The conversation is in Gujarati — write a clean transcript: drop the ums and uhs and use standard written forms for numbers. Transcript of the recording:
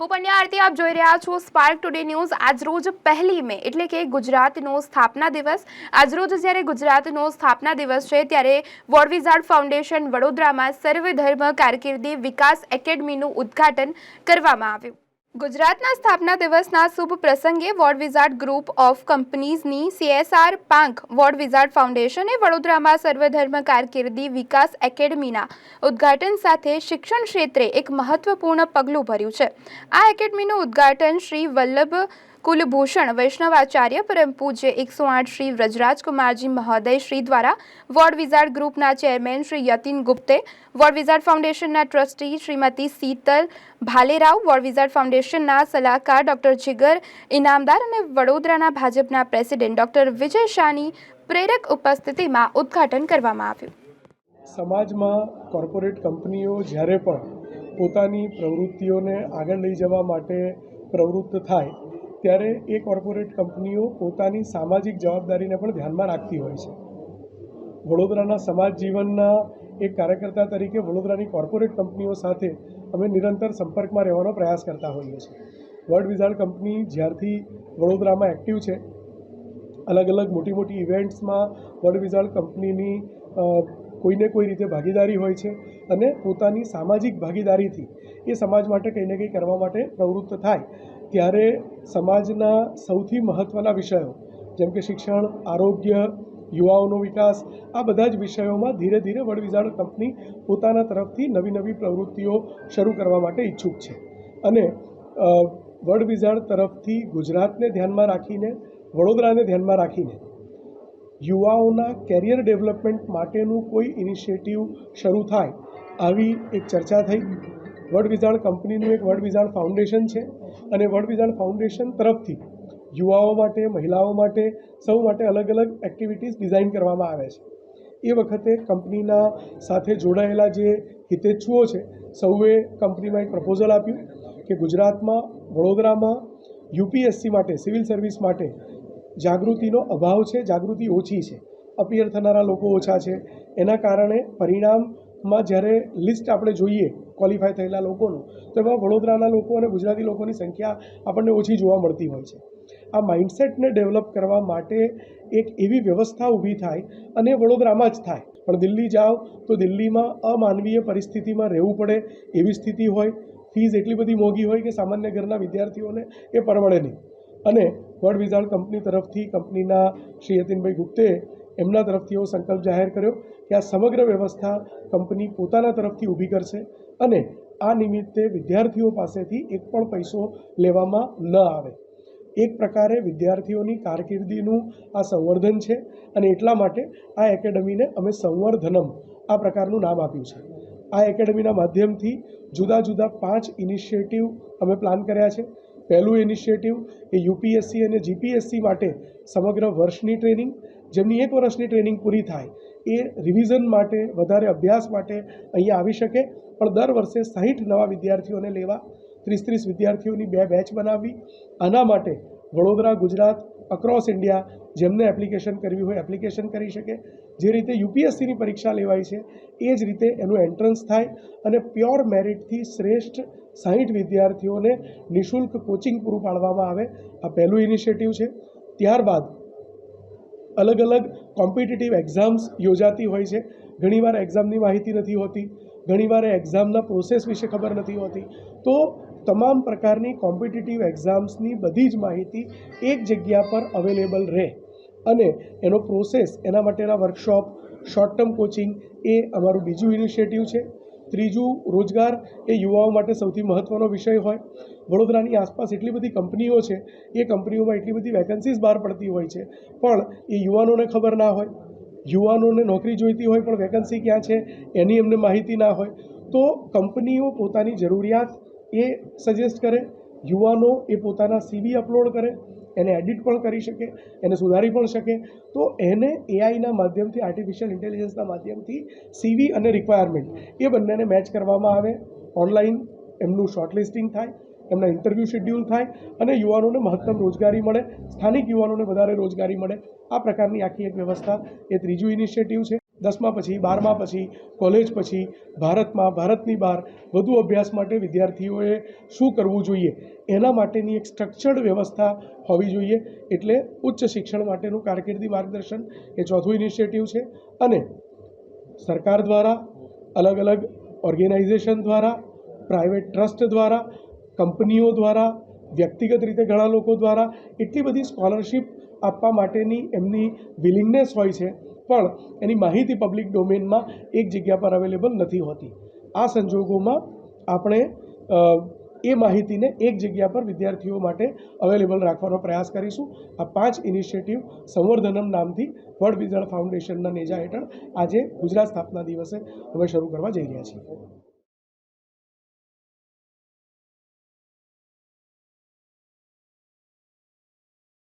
હું પંડ્યા આરતી આપ જોઈ રહ્યા છો સ્પાર્ક ટુડે ન્યૂઝ। આજરોજ 1 મે એટલે કે ગુજરાતનો સ્થાપના દિવસ। આજરોજ જ્યારે ગુજરાતનો સ્થાપના દિવસ છે ત્યારે વોર્ડ વિઝાર્ડ ફાઉન્ડેશન વડોદરામાં સર્વધર્મ કારકિર્દી વિકાસ એકેડમીનું ઉદ્ઘાટન કરવામાં આવ્યું। ગુજરાતના સ્થાપના દિવસના શુભ પ્રસંગે વોર્ડ વિઝાર્ડ ગ્રુપ ઓફ કંપનીઝની CSR પાંખ વોર્ડ વિઝાર્ડ ફાઉન્ડેશને વડોદરામાં સર્વધર્મ કારકિર્દી વિકાસ એકેડમીના ઉદ્ઘાટન સાથે શિક્ષણ ક્ષેત્રે એક મહત્વપૂર્ણ પગલું ભર્યું છે। આ એકેડમીનું ઉદ્ઘાટન શ્રી વલ્લભ કુલભૂષણ વૈષ્ણવાચાર્ય પરમ પૂજ્ય 108 શ્રી વ્રજરાજકુમારજી મહોદય શ્રી દ્વારા વોર્ડ વિઝાર્ડ ગ્રુપના chairman Shri Yatin Gupte, Ward Wizard ફાઉન્ડેશનના trustee Shrimati Sheetal Bhalerao, Ward Wizard ફાઉન્ડેશનના સલાહકાર ડોક્ટર જીગર ઇનામદાર અને વડોદરાના ભાજપના પ્રેસિડેન્ટ ડોક્ટર વિજય શાહની પ્રેરક ઉપસ્થિતિમાં ઉદ્ઘાટન કરવામાં આવ્યું। સમાજમાં કોર્પોરેટ કંપનીઓ જ્યારે પણ પોતાની પ્રવૃત્તિઓને આગળ લઈ જવા માટે પ્રવૃત્ત થાય ત્યારે એ કોર્પોરેટ કંપનીઓ પોતાની સામાજિક જવાબદારીને પણ ધ્યાનમાં રાખતી હોય છે। વડોદરાના સમાજ જીવનના એક કાર્યકર્તા તરીકે વડોદરાની કોર્પોરેટ કંપનીઓ સાથે અમે નિરંતર સંપર્કમાં રહેવાનો પ્રયાસ કરતા હોઈએ છીએ। વર્લ્ડ વિઝાર્ડ કંપની જ્યારથી વડોદરામાં એક્ટિવ છે, અલગ અલગ મોટી મોટી ઇવેન્ટ્સમાં વર્લ્ડ વિઝાર્ડ કંપનીની કોઈને કોઈ રીતે ભાગીદારી હોય છે અને પોતાની સામાજિક ભાગીદારીથી એ સમાજ માટે કંઈ ને કંઈ કરવા માટે પ્રવૃત્ત થાય ત્યારે સમાજના સૌથી મહત્ત્વના વિષયો જેમ કે શિક્ષણ, આરોગ્ય, યુવાઓનો વિકાસ, આ બધા જ વિષયોમાં ધીરે ધીરે વર્લ્ડ વિઝાર્ડ કંપની પોતાના તરફથી નવી નવી પ્રવૃત્તિઓ શરૂ કરવા માટે ઈચ્છુક છે અને વર્લ્ડ વિઝાર્ડ તરફથી ગુજરાતને ધ્યાનમાં રાખીને, વડોદરાને ધ્યાનમાં રાખીને યુવાઓના કેરિયર ડેવલપમેન્ટ માટેનું કોઈ ઇનિશિયેટિવ શરૂ થાય આવી એક ચર્ચા થઈ। વર્લ્ડ વિઝાર્ડ કંપનીનું એક વર્લ્ડ વિઝાર્ડ ફાઉન્ડેશન છે અને વર્લ્ડ વિઝાર્ડ ફાઉન્ડેશન તરફથી યુવાઓ માટે, મહિલાઓ માટે, સૌ માટે અલગ અલગ એક્ટિવિટીઝ ડિઝાઇન કરવામાં આવે છે। એ વખતે કંપનીના સાથે જોડાયેલા જે હિતેચ્છુઓ છે સૌએ કંપનીમાં એક પ્રપોઝલ આપ્યું કે ગુજરાતમાં, વડોદરામાં UPSC માટે, સિવિલ સર્વિસ માટે જાગૃતિનો અભાવ છે, જાગૃતિ ઓછી છે, અપિયર થનારા લોકો ઓછા છે। એના કારણે પરિણામમાં જ્યારે લિસ્ટ આપણે જોઈએ ક્વોલિફાય થયેલા લોકોનું તો એમાં વડોદરાના લોકો અને ગુજરાતી લોકોની સંખ્યા આપણને ઓછી જોવા મળતી હોય છે। આ માઇન્ડસેટને ડેવલપ કરવા માટે એક એવી વ્યવસ્થા ઊભી થાય અને વડોદરામાં જ થાય, પણ દિલ્હી જાઓ તો દિલ્હીમાં અમાનવીય પરિસ્થિતિમાં રહેવું પડે એવી સ્થિતિ હોય, ફીસ એટલી બધી મોંઘી હોય કે સામાન્ય ઘરના વિદ્યાર્થીઓને એ પરવડે નહીં અને વર્લ્ડ વિઝાર્ડ કંપની તરફથી કંપનીના શ્રી યતિનભાઈ ગુપ્તે એમના તરફથી એવો સંકલ્પ જાહેર કર્યો કે આ સમગ્ર વ્યવસ્થા કંપની પોતાના તરફથી ઊભી કરશે અને આ નિમિત્તે વિદ્યાર્થીઓ પાસેથી એક પણ પૈસો લેવામાં ન આવે। એક પ્રકારે વિદ્યાર્થીઓની કારકિર્દીનું આ સંવર્ધન છે અને એટલા માટે આ એકેડમીને અમે સંવર્ધનમ આ પ્રકારનું નામ આપ્યું છે। આ એકેડમીના માધ્યમથી જુદા જુદા 5 ઇનિશિયેટિવ અમે પ્લાન કર્યા છે। પહેલું ઇનિશિયેટિવ એ UPSC અને GPSC માટે સમગ્ર વર્ષની ટ્રેનિંગ, જેમની 1 વર્ષની ટ્રેનિંગ પૂરી થાય એ રિવિઝન માટે, વધારે અભ્યાસ માટે અહીંયા આવી શકે, પણ દર વર્ષે 60 નવા વિદ્યાર્થીઓને લેવા, 30 વિદ્યાર્થીઓની 2 બેચ બનાવવી। આના માટે વડોદરા, ગુજરાત, અક્રોસ ઇન્ડિયા જેમને એપ્લિકેશન કરવી હોય એપ્લિકેશન કરી શકે। જે રીતે UPSCની પરીક્ષા લેવાય છે એ જ રીતે એનું એન્ટ્રન્સ થાય અને પ્યોર મેરિટથી શ્રેષ્ઠ 60 વિદ્યાર્થીઓને નિઃશુલ્ક કોચિંગ પૂરું પાડવામાં આવે। આ પહેલું ઇનિશિયેટિવ છે। ત્યારબાદ અલગ અલગ કોમ્પિટિટિવ એક્ઝામ્સ યોજાતી હોય છે। ઘણીવાર એક્ઝામની માહિતી નથી હોતી, ઘણીવાર એક્ઝામના પ્રોસેસ વિશે ખબર નથી હોતી, તો તમામ પ્રકારની કોમ્પિટિટિવ એક્ઝામ્સની બધી જ માહિતી એક જગ્યા પર અવેલેબલ રહે અને એનો પ્રોસેસ, એના માટેના વર્કશોપ, શોર્ટ ટર્મ કોચિંગ એ અમારું બીજું ઇનિશિયેટિવ છે। ત્રીજું, રોજગાર એ યુવાઓ માટે સૌથી મહત્ત્વનો વિષય હોય। વડોદરાની આસપાસ એટલી બધી કંપનીઓ છે, એ કંપનીઓમાં એટલી બધી વેકન્સીઝ બહાર પડતી હોય છે, પણ એ યુવાનોને ખબર ના હોય, યુવાનોને નોકરી જોઈતી હોય પણ વેકન્સી ક્યાં છે એની એમને માહિતી ના હોય, તો કંપનીઓ પોતાની જરૂરિયાત એ સજેસ્ટ કરે, યુવાનો એ પોતાના CV અપલોડ કરે, એને એડિટ પણ કરી શકે, એને સુધારી પણ શકે, તો એને AIના માધ્યમથી, આર્ટિફિશિયલ ઇન્ટેલિજન્સના માધ્યમથી CV અને રિક્વાયરમેન્ટ એ બંનેને મેચ કરવામાં આવે, ઓનલાઈન એમનું શોર્ટલિસ્ટિંગ થાય, એમના ઇન્ટરવ્યૂ શેડ્યુલ થાય અને યુવાનોને મહત્તમ રોજગારી મળે, સ્થાનિક યુવાનોને વધારે રોજગારી મળે। આ પ્રકારની આખી એક વ્યવસ્થા એ ત્રીજું ઇનિશિયેટિવ છે। 10મા પછી 12મા પછી કોલેજ પછી ભારતની બહાર વધુ અભ્યાસ માટે વિદ્યાર્થીઓએ શું કરવું જોઈએ એના માટેની એક સ્ટ્રક્ચર્ડ વ્યવસ્થા હોવી જોઈએ. એટલે ઉચ્ચ શિક્ષણ માટેનું કારકિર્દી માર્ગદર્શન એ ચોથું ઇનિશિયેટિવ છે. અને સરકાર દ્વારા, અલગ અલગ ઓર્ગેનાઇઝેશન દ્વારા, પ્રાઇવેટ ટ્રસ્ટ દ્વારા, કંપનીઓ દ્વારા, વ્યક્તિગત રીતે ઘણા લોકો દ્વારા એટલી બધી સ્કોલરશિપ આપવા માટેની એમની વિલિંગનેસ હોય છે, પણ એની માહિતી પબ્લિક ડોમેનમાં એક જગ્યા પર અવેલેબલ નથી હોતી. આ સંજોગોમાં આપણે એ માહિતીને એક જગ્યા પર વિદ્યાર્થીઓ માટે અવેલેબલ રાખવાનો પ્રયાસ કરીશું. આ 5 ઇનિશિયેટિવ સંવર્ધનમ નામથી વર્લ્ડ વિઝાર્ડ ફાઉન્ડેશનના નેજા હેઠળ આજે ગુજરાત સ્થાપના દિવસે અમે શરૂ કરવા જઈ રહ્યા છીએ.